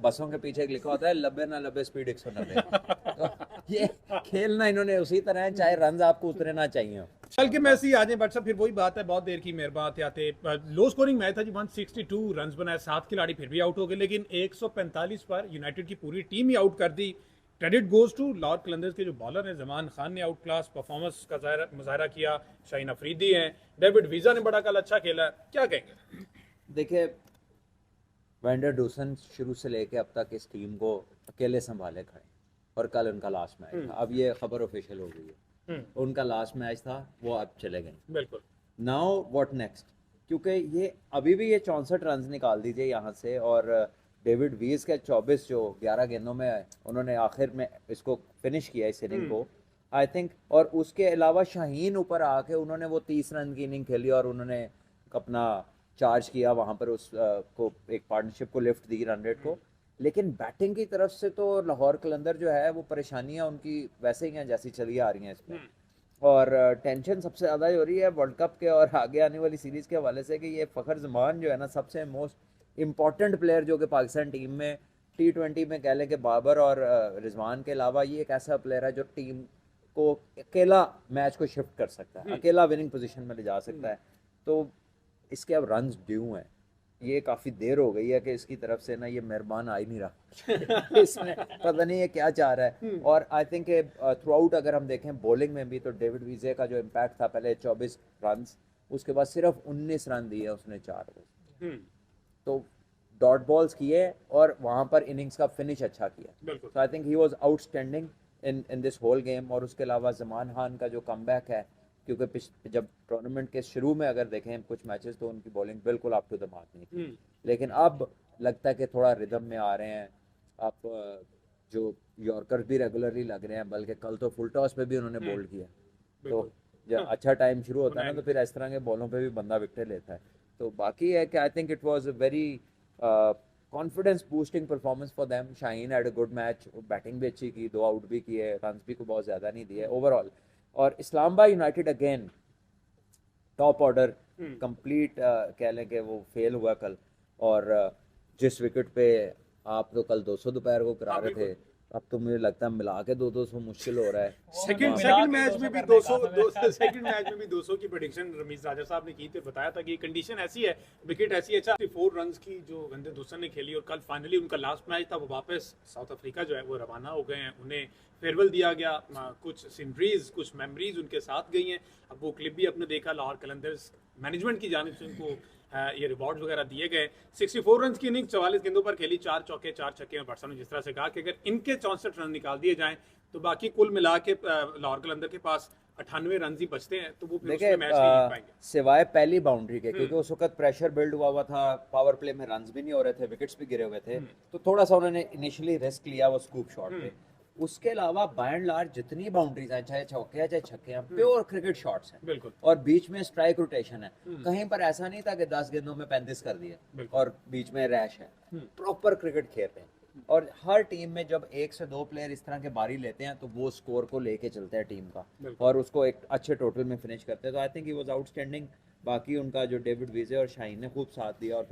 बसों के पीछे एक लिखा होता है 90 ना 90 स्पीड 190। तो ये खेलना इन्होंने उसी तरह है, चाहे रन आपको उतरे ना चाहिए। चल के मैसी आ जाए, बट सब फिर वही बात है, बहुत देर की मेहरबान आते लो स्कोरिंग मैच था जी। 162 रन बनाए, 7 खिलाड़ी फिर भी आउट हो गए, लेकिन 145 पर यूनाइटेड की पूरी टीम ही आउट कर दी। Credit goes to Lahore Qalandars के जो बॉलर हैं, जमान खान ने आउट क्लास परफॉर्मेंस का मुजाहरा किया, शाहीन अफरीदी हैं, डेविड वीजा ने बड़ा कल अच्छा खेला, क्या कहेंगे? देखिए वैंडर डूसन शुरू से लेके अब तक इस टीम को अकेले संभाले खड़े, और कल उनका लास्ट मैच था। अब ये खबर ऑफिशियल हो गई है, उनका लास्ट मैच था, वो अब चले गए। बिल्कुल। नाउ व्हाट नेक्स्ट, क्योंकि ये अभी भी ये 64 रन निकाल दीजिए यहाँ से, और डेविड वीज के 24 जो 11 गेंदों में उन्होंने आखिर में इसको फिनिश किया इस इनिंग को, आई थिंक। और उसके अलावा शाहीन ऊपर आके उन्होंने वो 30 रन की इनिंग खेली, और उन्होंने अपना चार्ज किया वहाँ पर, उस को एक पार्टनरशिप को लिफ्ट दी रन रेट को। लेकिन बैटिंग की तरफ से तो लाहौर कलंदर जो है वो परेशानियां उनकी वैसे ही हैं जैसी चली आ रही हैं इसमें। और टेंशन सबसे ज़्यादा हो रही है वर्ल्ड कप के और आगे आने वाली सीरीज़ के हवाले से, कि ये फ़खर जमान जो है ना, सबसे मोस्ट इम्पॉर्टेंट प्लेयर जो कि पाकिस्तान टीम में T20 में कह लें कि बाबर और रिजवान के अलावा ये एक ऐसा प्लेयर है जो टीम को अकेला मैच को शिफ्ट कर सकता है, अकेला विनिंग पोजीशन में ले जा सकता है। तो इसके अब रन्स ड्यू हैं, ये काफ़ी देर हो गई है कि इसकी तरफ से ना ये मेहरबान आ ही नहीं रहा इसमें पता नहीं ये क्या चाह रहा है। और आई थिंक थ्रू आउट अगर हम देखें बॉलिंग में भी, तो डेविड वीजे का जो इम्पैक्ट था, पहले 24 रन, उसके बाद सिर्फ 19 रन दिए उसने 4 ओवर, तो डॉट बॉल्स किए और वहाँ पर इनिंग्स का फिनिश अच्छा किया। तो I think he was outstanding in this whole game. और उसके अलावा जमान खान का जो कमबैक है, क्योंकि जब टूर्नामेंट के शुरू में अगर देखें कुछ मैचेस, तो उनकी बॉलिंग बिल्कुल अप टू द मार्क नहीं थी, लेकिन अब लगता है कि थोड़ा रिदम में आ रहे हैं। आप जो यॉर्कर भी रेगुलरली लग रहे हैं, बल्कि कल तो फुल टॉस पे भी उन्होंने बोल्ड किया। तो जब अच्छा टाइम शुरू होता है ना, तो फिर इस तरह के बॉलों पे भी बंदा विकेट लेता है। तो बाकी है कि आई think it was a very confidence boosting performance for them. Shaheen had a good match, batting भी अच्छी की, 2 आउट भी किए, रन भी को बहुत ज़्यादा नहीं दिए ओवरऑल। और Islamabad United again top order complete कह लें कि वो फेल हुआ कल। और जिस विकेट पे आप तो कल 200 दोपहर को करा रहे थे, अब तो मुझे लगता है मिला के 200 मुश्किल हो रहा है। सेकंड मैच में भी 200 सेकंड मैच में भी 200 की प्रेडिक्शन रमीज राजा साहब ने की थी, बताया था कि कंडीशन ऐसी है, विकेट ऐसी है। अच्छा 4 रन्स की जो वैंडर डूसन ने खेली, और कल फाइनली उनका लास्ट मैच था, वो वापस साउथ अफ्रीका जो है वो रवाना हो गए हैं, उन्हें फेयरवेल दिया गया, कुछ सीनरीज कुछ मेमोरीज उनके साथ गई हैं। अब वो क्लिप भी आपने देखा, लाहौर कलंदर्स मैनेजमेंट की जानिब से उनको ये रिवॉर्ड वगैरह दिए गए। 64 रन की इनिंग 44 गेंदों पर खेली, 4 चौके 4 छक्के में। भटसा ने जिस तरह से कहा कि अगर इनके 64 रन निकाल दिए जाएं, तो बाकी कुल मिला के लाहौर कलंदर के पास 98 रन ही बचते हैं, तो वो फिर उसमें मैच नहीं जीत पाएंगे। सिवाय पहली बाउंड्री के, क्योंकि उस वक्त प्रेशर बिल्ड हुआ था, पावर प्ले में रन्स भी नहीं हो रहे थे, विकेट्स भी गिरे हुए थे, तो थोड़ा सा उन्होंने इनिशियली रिस्क लिया वो स्कूप शॉट पे। उसके अलावा बाय एंड लार्ज जितनी बाउंड्रीज हैं, चाहे चौके हैं चाहे छक्के हैं, प्योर क्रिकेट शॉट्स हैं। बिल्कुल। और बीच में स्ट्राइक रोटेशन है, कहीं पर ऐसा नहीं था कि 10 गेंदों में 35 कर दिए और बीच में रैश है, प्रॉपर क्रिकेट खेल रहे हैं। और हर टीम में जब 1 से 2 प्लेयर इस तरह के बारी लेते हैं, तो वो स्कोर को लेके चलते हैं टीम का, और उसको एक अच्छे टोटल में फिनिश करते हैं। तो I think he was outstanding. बाकी उनका जो डेविड वीजे और शाहीन ने खूब साथ दिया। और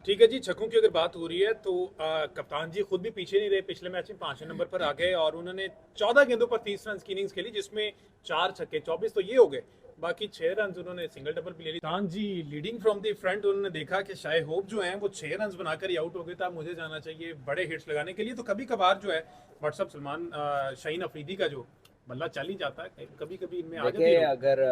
ठीक है जी, छक्कों की अगर बात हो रही है, तो कप्तान जी खुद भी पीछे नहीं रहे, पिछले मैच में 5वें नंबर पर आ गए, और उन्होंने 14 गेंदों पर 30 रन की इनिंग्स खेली, जिसमें 4 छक्के 24 तो ये हो गए, बाकी 6 रन उन्होंने सिंगल डबल भी ले ली। कप्तान जी लीडिंग फ्रॉम द फ्रंट, उन्होंने देखा कि शायद होप जो है वो 6 रन बनाकर ही आउट हो गए था, मुझे जाना चाहिए बड़े हिट्स लगाने के लिए। तो कभी कभार जो है व्हाट्सअप सलमान शाहीन अफरीदी का जो बल्ला चल ही जाता है, कभी कभी इनमें आ जाती है। अगर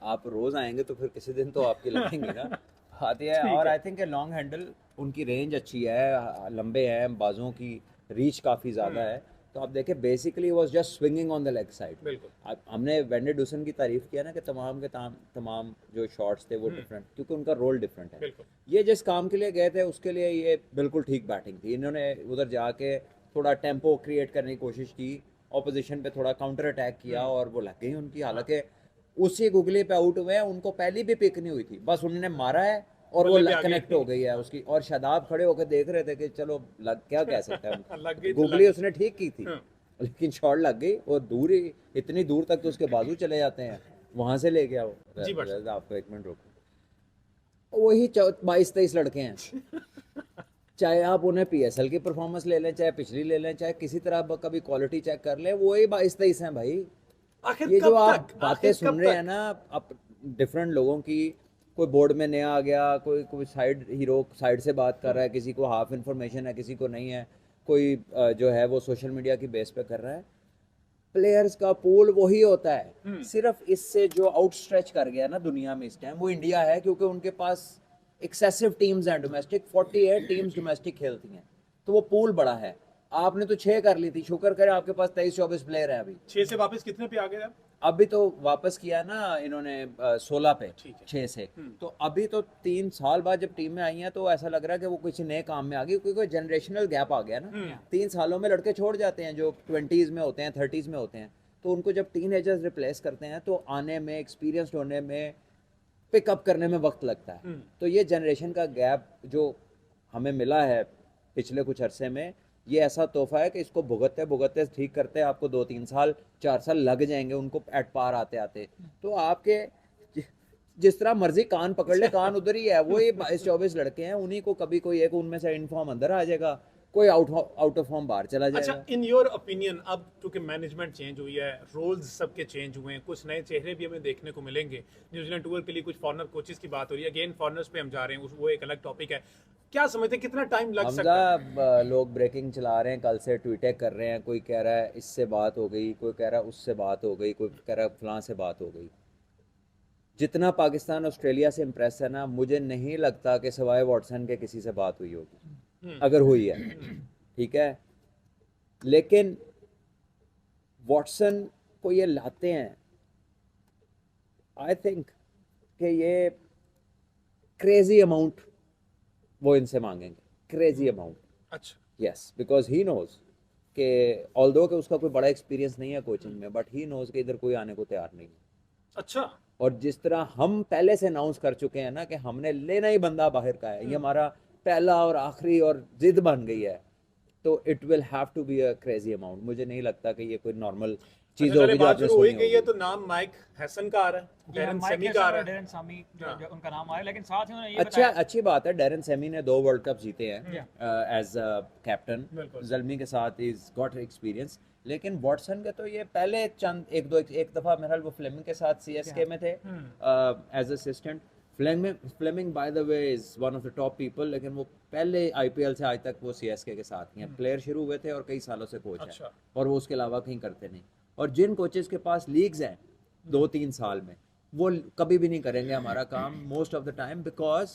आप रोज आएंगे तो फिर किसी दिन तो आपकी लगेंगे ना बात ये है। और आई थिंक लॉन्ग हैंडल, उनकी रेंज अच्छी है, लंबे हैं, बाजों की रीच काफ़ी ज़्यादा है। तो आप देखें basically was just swinging on the leg side. बिल्कुल। हमने वैंडर डूसन की तारीफ किया ना कि तमाम के तमाम जो शॉट्स थे वो डिफरेंट, क्योंकि उनका रोल डिफरेंट है। ये जिस काम के लिए गए थे उसके लिए ये बिल्कुल ठीक बैटिंग थी। इन्होंने उधर जाके थोड़ा टेम्पो क्रिएट करने की कोशिश की, ऑपोजिशन पे थोड़ा काउंटर अटैक किया, और वो लग गई उनकी। हालांकि उसी गुगली पे आउट हुए हैं, उनको पहली भी पिक नहीं हुई थी, बस उन्होंने मारा है और वो कनेक्ट हो गई है उसकी। और शादाब खड़े होकर देख रहे थे कि चलो लग, क्या कह सकते हैं गुगली उसने ठीक की थी, लेकिन शॉट लग गई, और दूर ही इतनी दूर तक तो उसके बाजू चले जाते हैं, वहां से ले गया वो। आपको 1 मिनट रोको, वही 22-23 लड़के हैं चाहे आप उन्हें पीएसएल की परफॉर्मेंस ले लें, चाहे पिछली ले लें, चाहे किसी तरह कभी क्वालिटी चेक कर लें, वो ही 22-23 हैं भाई। आखिर ये जो कब आप तक बातें आखिर सुन कब रहे हैं तक ना, आप डिफरेंट लोगों की, कोई बोर्ड में नया आ गया, कोई कोई साइड हीरो साइड से बात कर रहा है, किसी को हाफ इन्फॉर्मेशन है, किसी को नहीं है, कोई जो है वो सोशल मीडिया की बेस पे कर रहा है। प्लेयर्स का पूल वही होता है, सिर्फ इससे जो आउटस्ट्रेच कर गया ना दुनिया में इस टाइम, वो इंडिया है, क्योंकि उनके पास एक्सेसिव टीम्स हैं डोमेस्टिक, 48 टीम्स डोमेस्टिक खेलती हैं, तो वो पूल बड़ा है। आपने तो 6 कर ली थी, शुक्र करे आपके पास 23-24 प्लेयर हैं अभी। 6 से वापस कितने पे आ गए आप? अभी तो वापस किया है ना इन्होंने 16 पे, ठीक है। 6 से। तो अभी तो 3 साल बाद जब टीम में आई हैं तो ऐसा लग रहा है कि वो किसी नए काम में आ गई, क्योंकि जनरेशनल गैप आ गया ना। 3 सालों में लड़के छोड़ जाते हैं जो 20s में होते हैं, 30s में होते हैं, तो उनको जब टीनेजर्स रिप्लेस करते हैं तो आने में, एक्सपीरियंस्ड होने में, पिकअप करने में वक्त लगता है। तो ये जनरेशन का गैप जो हमें मिला है पिछले कुछ अरसे में, ये ऐसा तोहफा है कि इसको भुगतते भुगतते ठीक करते आपको 2-3 साल 4 साल लग जाएंगे उनको एट पार आते आते। तो आपके जिस तरह मर्जी कान पकड़ ले, कान उधर ही है, वो ये 22-24 लड़के हैं, उन्हीं को कभी कोई एक उनमें से इनफॉर्म अंदर आ जाएगा, कोई आउट ऑफ फॉर्म बाहर चला जाएगा। अच्छा, इन योर ओपिनियन अब क्योंकि मैनेजमेंट चेंज हुई है, रोल्स सबके चेंज हुए हैं, कुछ नए चेहरे भी हमें देखने को मिलेंगे। न्यूजीलैंड टूर के लिए कुछ फॉरनर कोचेस की बात हो रही है, अगेन फॉरनर्स पे हम जा रहे हैं, वो एक अलग टॉपिक है। क्या समझते हैं कितना टाइम लग सकता है? लोग ब्रेकिंग चला रहे हैं, कल से ट्वीटें कर रहे हैं, कोई कह रहा है इससे बात हो गई, कोई कह रहा है उससे बात हो गई, कोई कह रहा है फलां से बात हो गई। जितना पाकिस्तान ऑस्ट्रेलिया से इम्प्रेस है ना, मुझे नहीं लगता कि सिवाय वॉटसन के किसी से बात हुई होगी, अगर हुई है, ठीक है। लेकिन वॉटसन को ये लाते हैं, आई थिंक कि ये क्रेजी अमाउंट वो इनसे मांगेंगे, क्रेजी अमाउंट। अच्छा, यस, बिकॉज ही नोज कि ऑल्दो कि उसका कोई बड़ा एक्सपीरियंस नहीं है कोचिंग में, बट ही नोज कि इधर कोई आने को तैयार नहीं है। अच्छा। और जिस तरह हम पहले से अनाउंस कर चुके हैं ना कि हमने लेना ही बंदा बाहर का है, ये हमारा पहला और आखिरी और जिद बन गई है, तो it will have to be a crazy amount. मुझे नहीं लगता कि ये कोई नॉर्मल चीज होगी जो आपने शुरू हो सुनी गई है, होगी। तो नाम माइक हैसन का आ रहा है, डेरन सेमी का आ रहा है। डेरन सेमी जो उनका नाम आ रहा है, लेकिन साथ ही उन्होंने ये अच्छा, अच्छी बात है, डेरन सेमी ने 2 वर्ल्ड कप जीते हैं एज कैप्टन, बिल्कुल। जल्मी के साथ इज गॉट एक्सपीरियंस। लेकिन वॉटसन के तो ये पहले चंद एक दफा मेरे ख्याल वो फ्लेमिंग के साथ सीएसके में थे as assistant. Fleming by the way is one of the top people, लेकिन वो पहले आईपीएल से आज तक वो सीएसके के साथ हैं, प्लेयर शुरू हुए थे और कई सालों से कोच अच्छा। हैं, और वो उसके अलावा कहीं करते नहीं। और जिन कोचेस के पास लीग्स हैं 2-3 साल में, वो कभी भी नहीं करेंगे हमारा काम most of the time, because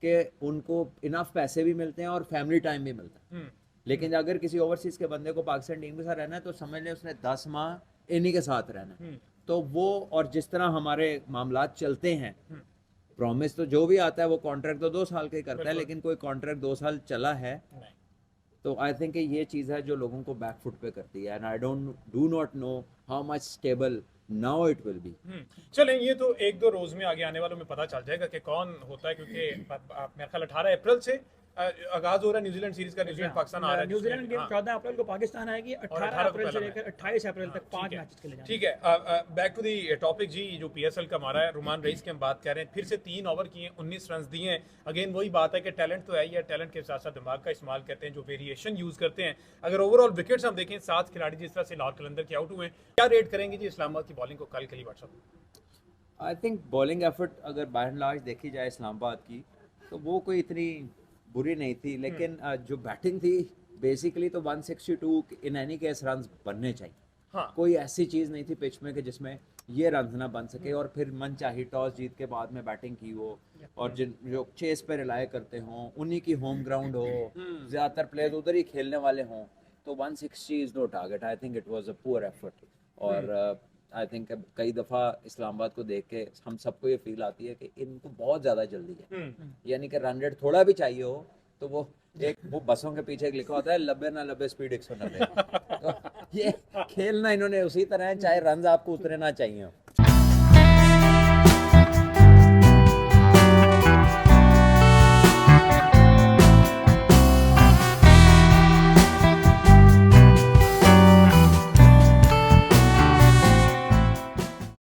के उनको इनफ पैसे भी मिलते हैं और फैमिली टाइम भी मिलता है। लेकिन अगर किसी ओवरसीज के बंदे को पाकिस्तान टीम के साथ रहना है तो समझ ले उसने 10 माह इन्हीं के साथ रहना है। तो वो, और जिस तरह हमारे मामलात चलते हैं, प्रॉमिस तो जो भी आता है वो कॉन्ट्रैक्ट तो 2 साल का ही करता है, लेकिन कोई कॉन्ट्रैक्ट 2 साल चला है तो आई थिंक ये चीज़ है जो लोगों को बैक फुट पे करती है, and I do not know how much stable now it will be. चलें, ये तो 1-2 रोज में आगे आने वालों में पता चल जाएगा कि कौन होता है, क्योंकि मेरे ख्याल 18 अप्रैल से आगाज हो रहा है न्यूजीलैंड सीरीज का। न्यूजीलैंड पाकिस्तान आ रहा है, न्यूजीलैंड गेम 14 अप्रैल को पाकिस्तान आएगी, 18 अप्रैल से लेकर 28 अप्रैल तक 5 मैचेस खेले जाएंगे। ठीक है, बैक टू दी टॉपिक जी, जो पीएसएल का हमारा है, रुमान रईस की हम बात कर रहे हैं। फिर से 3 ओवर किए, 19 रन दिए हैं। अगेन वही बात है कि टैलेंट तो है ही है, टैलेंट के साथ साथ दिमाग का इस्तेमाल करते हैं, जो वेरिएशन यूज करते हैं। अगर ओवरऑल विकेट्स हम देखें, 7 खिलाड़ी जिस तरह से लाहौर कलंदर के आउट हुए, क्या रेट करेंगे जी इस्लामाबाद की बॉलिंग को कल के लिए? WhatsApp I think bowling effort अगर बाय एंड लार्ज देखी जाए इस्लामाबाद की, तो वो कोई इतनी बुरी नहीं थी, लेकिन जो बैटिंग थी बेसिकली तो 162 इन एनी केस रन्स बनने चाहिए। हाँ। कोई ऐसी चीज़ नहीं थी पिच में कि जिसमें ये रन्स ना बन सके, और फिर मन चाही टॉस जीत के बाद में बैटिंग की हो, और जिन जो चेस पे रिलाय करते हों, उन्हीं की होम ग्राउंड हो, ज़्यादातर प्लेयर्स उधर ही खेलने वाले हों, तो 160 is no target. I think it was a poor effort, और आई थिंक कई दफ़ा इस्लामाबाद को देख के हम सबको ये फील आती है कि इनको बहुत ज़्यादा जल्दी है, यानी कि रन रेट थोड़ा भी चाहिए हो तो वो बसों के पीछे एक लिखा होता है 90 ना 90 स्पीड 190। तो ये खेलना इन्होंने उसी तरह है, चाहे रन आपको उतरे ना चाहिए हो।